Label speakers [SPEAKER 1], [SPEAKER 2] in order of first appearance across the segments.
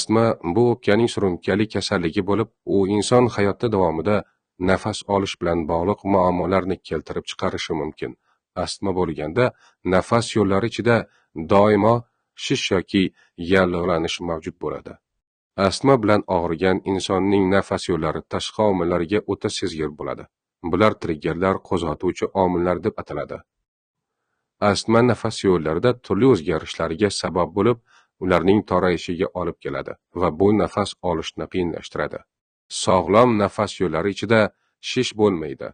[SPEAKER 1] Astma bu o'pkaning surunkali kasalligi bo'lib, u inson hayoti davomida nafas olish bilan bog'liq muammolarni keltirib chiqarishi mumkin. Astma bo'lganda nafas yo'llari ichida doimo shish yoki yallig'lanish mavjud bo'ladi. Astma bilan og'rigan insonning nafas yo'llari tashqi omillarga o'ta sezgir bo'ladi. Bular triggerlar, qo'zg'atuvchi omillar deb ataladi. Astma nafas yo'llarida turli o'zgarishlarga sabab bo'lib, ularning torayishiga olib keladi va bu nafas olishni qiyinlashtiradi. Sog'lom nafas yo'llari ichida shish bo'lmaydi.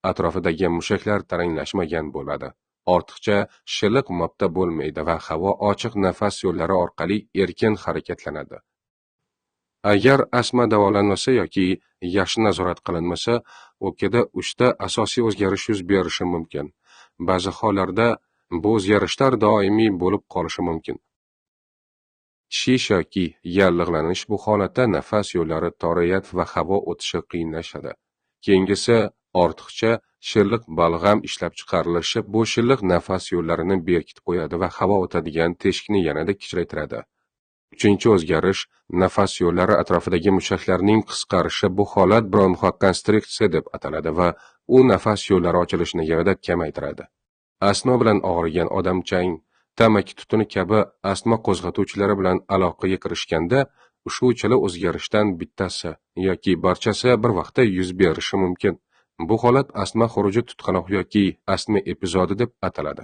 [SPEAKER 1] Atrofidagi mushaklar taranglashmagan bo'ladi. Ortiqcha shilliq modda bo'lmaydi va havo ochiq nafas yo'llari orqali erkin harakatlanadi. Agar astma davolanmasa yoki yaxshi nazorat qilinmasa, o'pkada 3 ta asosiy o'zgarish yuz berishi mumkin. Ba'zi hollarda bu o'zgarishlar doimiy bo'lib qolishi mumkin. Shish yoki yallig'lanish bu holatda nafas yo'llari torayadi va havo o'tishi qiyinlashadi. Keyingisi ortiqcha shilliq balg'am ishlab chiqarilishi bu shilliq nafas yo'llarini berkitib qo'yadi va havo o'tadigan teshikni yanada kichraytiradi. Uchinchi o'zgarish nafas yo'llari atrofidagi mushaklarning qisqarishi. Bu holat bronxokonstriksiya deb ataladi va u nafas yo'llari ochilishini yanada kamaytiradi. Astma bilan og'rigan odam chang, tamaki tutuni kabi astma qo'zg'atuvchilari bilan aloqaga kirishganda ushbu uchala o'zgarishdan bittasi yoki barchasi bir vaqtda yuz berishi mumkin. Bu holat astma xuruji tutqanoq yoki astma epizodi deb ataladi.